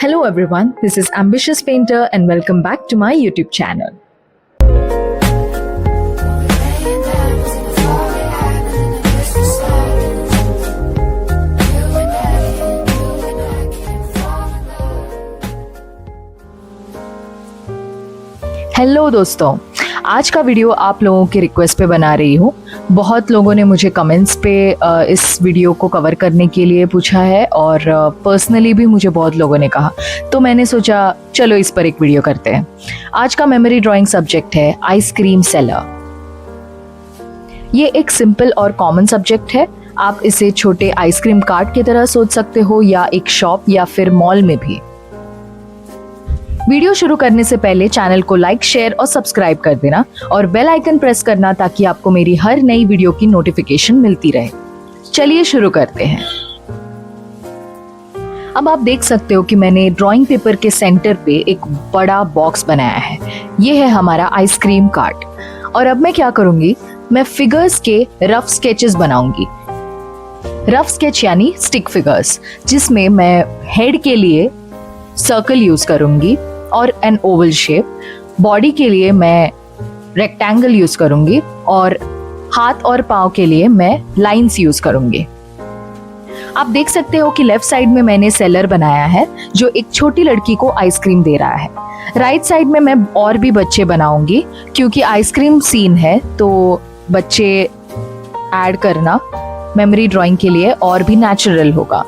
Hello everyone, this is Ambitious Painter and welcome back to my YouTube channel. Hello दोस्तों, आज का video आप लोगों की रिक्वेस्ट पे बना रही हूँ। बहुत लोगों ने मुझे कमेंट्स पे इस वीडियो को कवर करने के लिए पूछा है और पर्सनली भी मुझे बहुत लोगों ने कहा, तो मैंने सोचा चलो इस पर एक वीडियो करते हैं। आज का मेमोरी ड्राइंग सब्जेक्ट है आइसक्रीम सेलर। ये एक सिंपल और कॉमन सब्जेक्ट है। आप इसे छोटे आइसक्रीम कार्ट की तरह सोच सकते हो या एक शॉप या फिर मॉल में भी। वीडियो शुरू करने से पहले चैनल को लाइक, शेयर और सब्सक्राइब कर देना और बेल आइकन प्रेस करना ताकि आपको मेरी हर नई वीडियो की नोटिफिकेशन मिलती रहे। चलिए शुरू करते हैं। अब आप देख सकते हो कि मैंने ड्राइंग पेपर के सेंटर पे एक बड़ा बॉक्स बनाया है। ये है हमारा आइसक्रीम कार्ट। और अब मैं क्या करूंगी, मैं फिगर्स के रफ स्केचेस बनाऊंगी। रफ स्केच यानी स्टिक फिगर्स, जिसमें मैं हेड के लिए सर्कल यूज करूंगी और एन ओवल शेप। बॉडी के लिए मैं रेक्टेंगल यूज करूंगी और हाथ और पाँव के लिए मैं लाइंस यूज करूंगी। आप देख सकते हो कि लेफ्ट साइड में मैंने सेलर बनाया है जो एक छोटी लड़की को आइसक्रीम दे रहा है। राइट साइड में मैं और भी बच्चे बनाऊंगी, क्योंकि आइसक्रीम सीन है तो बच्चे ऐड करना मेमोरी ड्राइंग के लिए और भी नेचुरल होगा।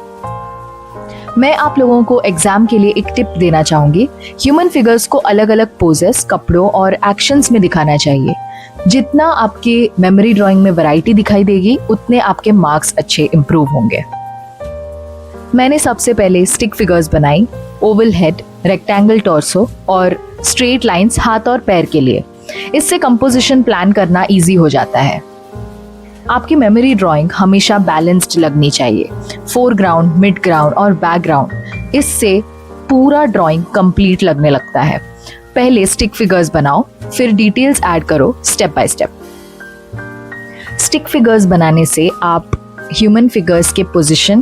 मैं आप लोगों को एग्जाम के लिए एक टिप देना चाहूंगी। ह्यूमन फिगर्स को अलग अलग पोजेस, कपड़ों और एक्शंस में दिखाना चाहिए। जितना आपके मेमोरी ड्राइंग में वैरायटी दिखाई देगी, उतने आपके मार्क्स अच्छे इंप्रूव होंगे। मैंने सबसे पहले स्टिक फिगर्स बनाई, ओवल हेड, रेक्टेंगल टॉर्सो और स्ट्रेट लाइंस हाथ और पैर के लिए। इससे कंपोजिशन प्लान करना इजी हो जाता है। आपकी मेमोरी ड्राइंग हमेशा बैलेंस्ड लगनी चाहिए, फोरग्राउंड, मिड ग्राउंड और बैकग्राउंड। इससे पूरा ड्राइंग कंप्लीट लगने लगता है। पहले स्टिक फिगर्स बनाओ, फिर डिटेल्स ऐड करो step by step. Stick figures बनाने से आप ह्यूमन फिगर्स के पोजीशन,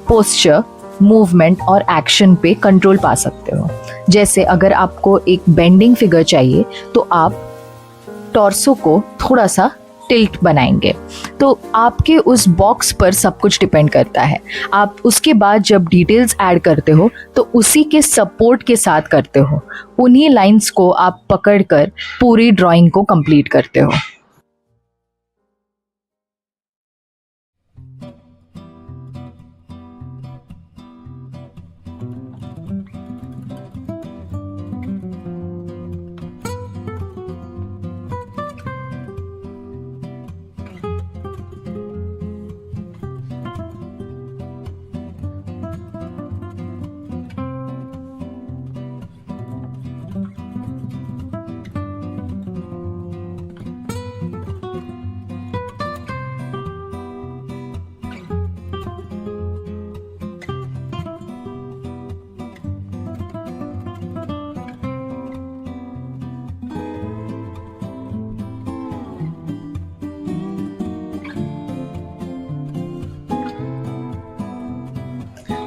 पोस्चर, मूवमेंट और एक्शन पे कंट्रोल पा सकते हो। जैसे अगर आपको एक बेंडिंग फिगर चाहिए तो आप टॉर्सो को थोड़ा सा टिल्ट बनाएंगे। तो आपके उस बॉक्स पर सब कुछ डिपेंड करता है। आप उसके बाद जब डिटेल्स ऐड करते हो तो उसी के सपोर्ट के साथ करते हो। उन्हीं लाइंस को आप पकड़कर पूरी ड्राइंग को कंप्लीट करते हो।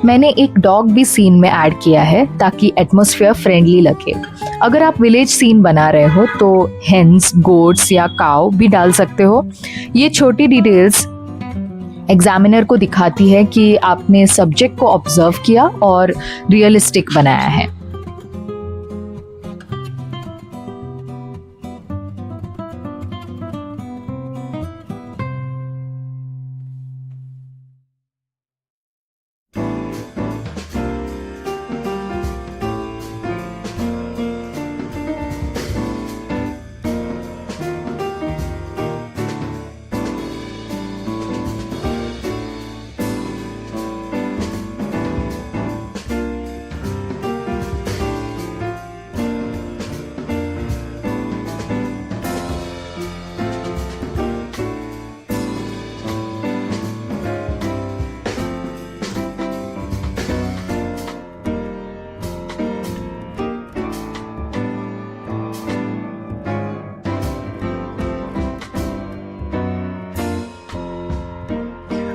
मैंने एक डॉग भी सीन में ऐड किया है ताकि एटमॉस्फेयर फ्रेंडली लगे। अगर आप विलेज सीन बना रहे हो तो हेन्स, गोट्स या काऊ भी डाल सकते हो। ये छोटी डिटेल्स एग्जामिनर को दिखाती है कि आपने सब्जेक्ट को ऑब्जर्व किया और रियलिस्टिक बनाया है।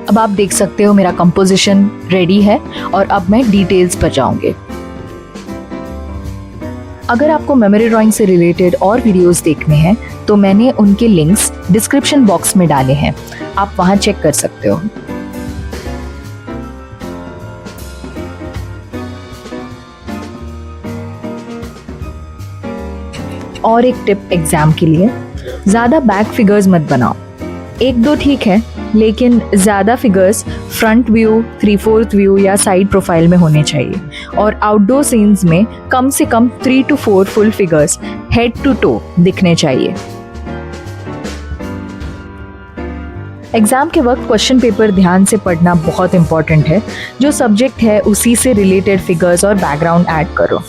अब आप देख सकते हो मेरा कंपोजिशन रेडी है और अब मैं डिटेल्स पर जाऊंगी। अगर आपको मेमोरी ड्राइंग से रिलेटेड और वीडियोस देखने हैं तो मैंने उनके लिंक्स डिस्क्रिप्शन बॉक्स में डाले हैं, आप वहां चेक कर सकते हो। और एक टिप एग्जाम के लिए, ज़्यादा बैक फिगर्स मत बनाओ। एक दो ठीक है, लेकिन ज़्यादा फिगर्स फ्रंट व्यू, 3/4 व्यू या साइड प्रोफाइल में होने चाहिए। और आउटडोर सीन्स में कम से कम 3 to 4 full figures head to toe दिखने चाहिए। एग्जाम के वक्त क्वेश्चन पेपर ध्यान से पढ़ना बहुत इंपॉर्टेंट है। जो सब्जेक्ट है उसी से रिलेटेड फिगर्स और बैकग्राउंड ऐड करो।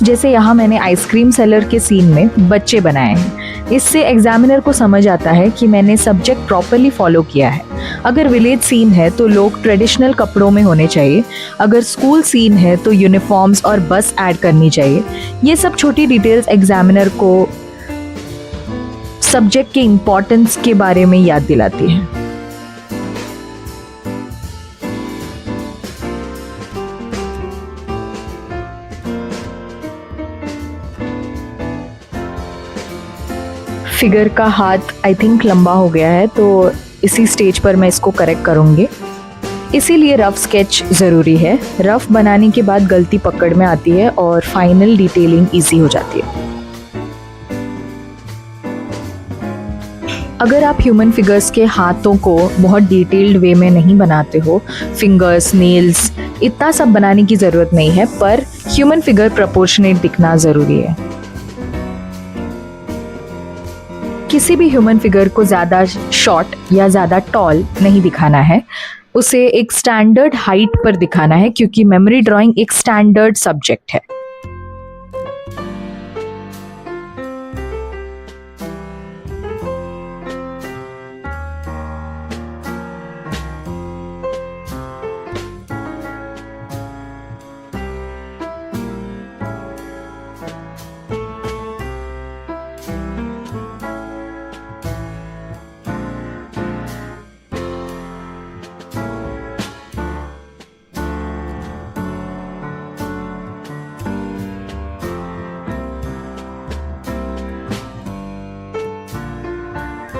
जैसे यहाँ मैंने आइसक्रीम सेलर के सीन में बच्चे बनाए हैं। इससे एग्जामिनर को समझ आता है कि मैंने सब्जेक्ट प्रॉपरली फॉलो किया है। अगर विलेज सीन है तो लोग ट्रेडिशनल कपड़ों में होने चाहिए। अगर स्कूल सीन है तो यूनिफॉर्म्स और बस ऐड करनी चाहिए। ये सब छोटी डिटेल्स एग्जामिनर को सब्जेक्ट के इम्पोर्टेंस के बारे में याद दिलाती है। फिगर का हाथ आई थिंक लंबा हो गया है, तो इसी स्टेज पर मैं इसको करेक्ट करूँगी। इसीलिए रफ स्केच ज़रूरी है। रफ बनाने के बाद गलती पकड़ में आती है और फाइनल डिटेलिंग इजी हो जाती है। अगर आप ह्यूमन फिगर्स के हाथों को बहुत डिटेल्ड वे में नहीं बनाते हो, फिंगर्स, नेल्स, इतना सब बनाने की ज़रूरत नहीं है, पर ह्यूमन फिगर प्रोपोर्शनेट दिखना ज़रूरी है। किसी भी ह्यूमन फिगर को ज़्यादा शॉर्ट या ज़्यादा टॉल नहीं दिखाना है, उसे एक स्टैंडर्ड हाइट पर दिखाना है, क्योंकि मेमोरी ड्राइंग एक स्टैंडर्ड सब्जेक्ट है।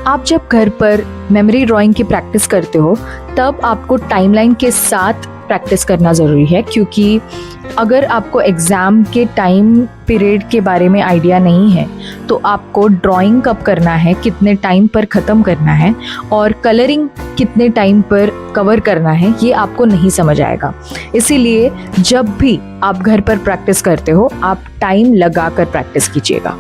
आप जब घर पर मेमोरी ड्राइंग की प्रैक्टिस करते हो तब आपको टाइमलाइन के साथ प्रैक्टिस करना ज़रूरी है, क्योंकि अगर आपको एग्ज़ाम के टाइम पीरियड के बारे में आइडिया नहीं है तो आपको ड्राइंग कब करना है, कितने टाइम पर ख़त्म करना है और कलरिंग कितने टाइम पर कवर करना है, ये आपको नहीं समझ आएगा। इसीलिए जब भी आप घर पर प्रैक्टिस करते हो आप टाइम लगा कर प्रैक्टिस कीजिएगा।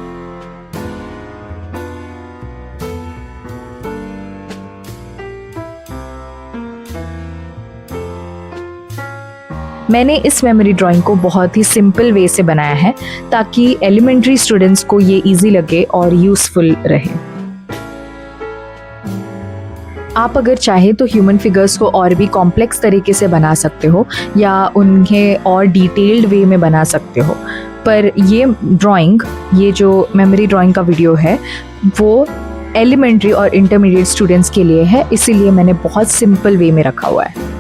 मैंने इस मेमोरी ड्राइंग को बहुत ही सिंपल वे से बनाया है ताकि एलिमेंट्री स्टूडेंट्स को ये इजी लगे और यूज़फुल रहे। आप अगर चाहे तो ह्यूमन फिगर्स को और भी कॉम्प्लेक्स तरीके से बना सकते हो या उन्हें और डिटेल्ड वे में बना सकते हो, पर ये ड्राइंग, ये जो मेमोरी ड्राइंग का वीडियो है वो एलिमेंट्री और इंटरमीडिएट स्टूडेंट्स के लिए है, इसीलिए मैंने बहुत सिंपल वे में रखा हुआ है।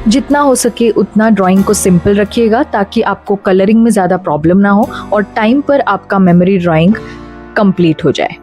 जितना हो सके उतना ड्राइंग को सिंपल रखिएगा ताकि आपको कलरिंग में ज़्यादा प्रॉब्लम ना हो और टाइम पर आपका मेमोरी ड्राइंग कंप्लीट हो जाए।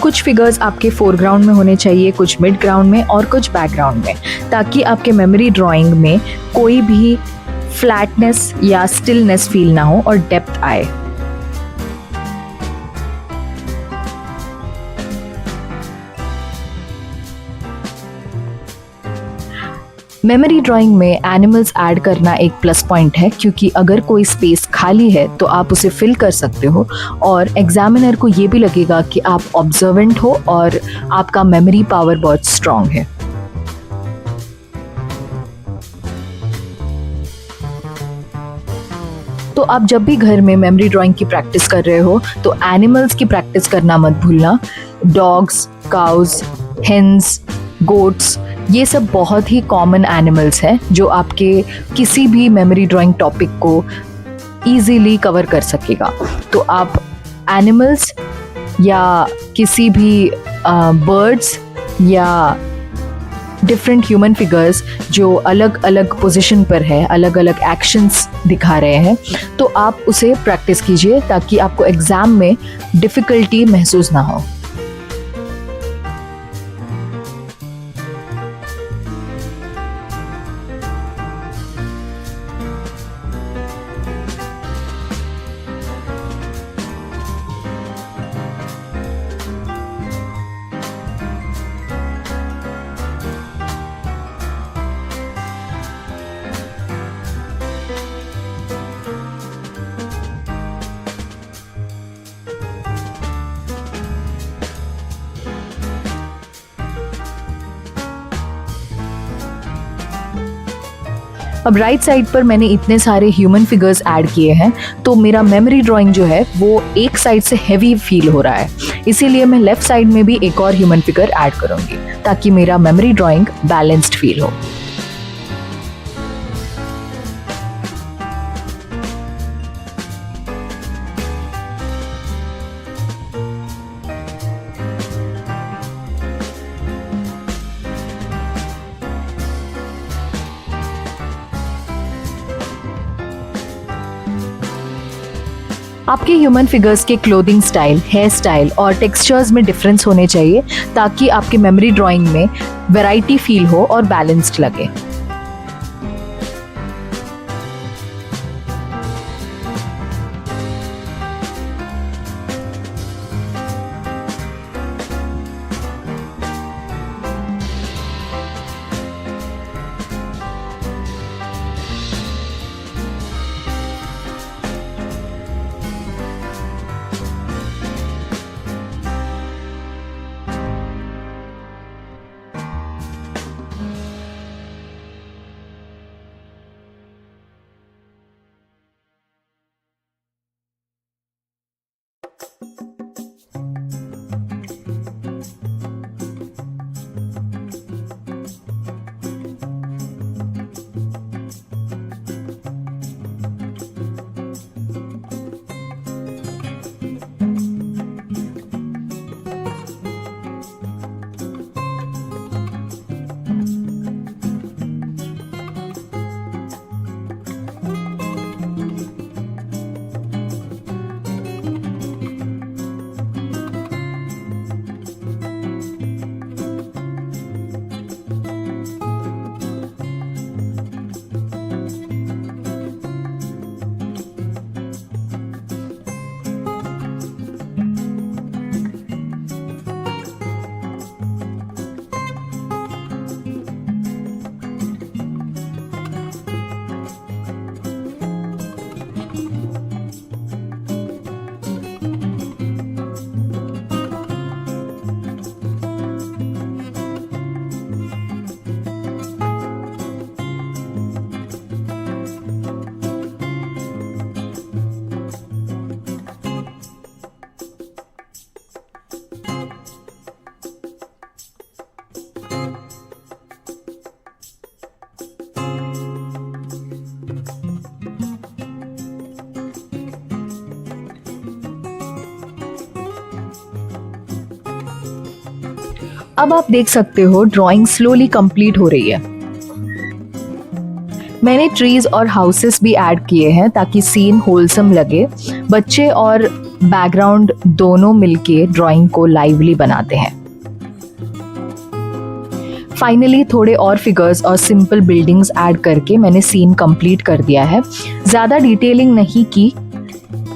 कुछ फिगर्स आपके फोरग्राउंड में होने चाहिए, कुछ मिड ग्राउंड में और कुछ बैकग्राउंड में, ताकि आपके मेमोरी ड्राइंग में कोई भी फ्लैटनेस या स्टिलनेस फील ना हो और डेप्थ आए। मेमोरी ड्राइंग में एनिमल्स ऐड करना एक प्लस पॉइंट है, क्योंकि अगर कोई स्पेस खाली है तो आप उसे फिल कर सकते हो और एग्जामिनर को ये भी लगेगा कि आप ऑब्जर्वेंट हो और आपका मेमोरी पावर बहुत स्ट्रांग है। तो आप जब भी घर में मेमोरी ड्राइंग की प्रैक्टिस कर रहे हो तो एनिमल्स की प्रैक्टिस करना मत भूलना। डॉग्स, काउज, हेन्स, गोट्स, ये सब बहुत ही कॉमन एनिमल्स हैं जो आपके किसी भी मेमोरी ड्राइंग टॉपिक को इजीली कवर कर सकेगा। तो आप एनिमल्स या किसी भी बर्ड्स या डिफरेंट ह्यूमन फिगर्स जो अलग अलग पोजीशन पर है, अलग अलग एक्शंस दिखा रहे हैं, तो आप उसे प्रैक्टिस कीजिए ताकि आपको एग्ज़ाम में डिफ़िकल्टी महसूस ना हो। अब राइट साइड पर मैंने इतने सारे ह्यूमन फिगर्स ऐड किए हैं, तो मेरा मेमोरी ड्राइंग जो है वो एक साइड से हेवी फील हो रहा है। इसीलिए मैं लेफ्ट साइड में भी एक और ह्यूमन फिगर ऐड करूंगी ताकि मेरा मेमोरी ड्राइंग बैलेंस्ड फील हो। आपके ह्यूमन फिगर्स के क्लोथिंग स्टाइल, हेयर स्टाइल और टेक्सचर्स में डिफरेंस होने चाहिए ताकि आपके मेमोरी ड्राइंग में वैरायटी फील हो और बैलेंस्ड लगे। अब आप देख सकते हो ड्राइंग स्लोली कंप्लीट हो रही है। मैंने ट्रीज और हाउसेस भी ऐड किए हैं ताकि सीन होलसम लगे। बच्चे और बैकग्राउंड दोनों मिलके ड्राइंग को लाइवली बनाते हैं। फाइनली थोड़े और फिगर्स और सिंपल बिल्डिंग्स ऐड करके मैंने सीन कंप्लीट कर दिया है। ज़्यादा डिटेलिंग नहीं की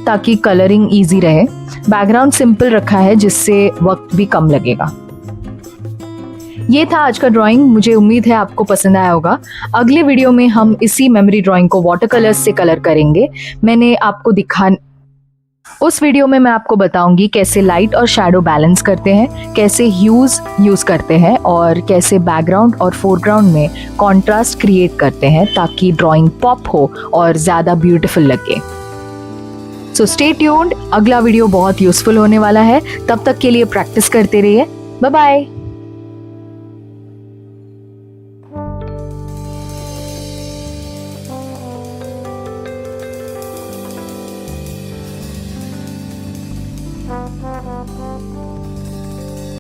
ताकि कलरिंग इजी रहे। बैकग्राउंड सिंपल रखा है जिससे वक्त भी कम लगेगा। ये था आज का ड्राइंग। मुझे उम्मीद है आपको पसंद आया होगा। अगले वीडियो में हम इसी मेमोरी ड्राइंग को वाटर कलर्स से कलर करेंगे। उस वीडियो में मैं आपको बताऊंगी कैसे लाइट और शैडो बैलेंस करते हैं, कैसे ह्यूज यूज करते हैं और कैसे बैकग्राउंड और फोरग्राउंड में कॉन्ट्रास्ट क्रिएट करते हैं ताकि ड्राइंग पॉप हो और ज्यादा ब्यूटीफुल लगे। सो स्टे ट्यून्ड, अगला वीडियो बहुत यूजफुल होने वाला है। तब तक के लिए प्रैक्टिस करते रहिए। Bye bye.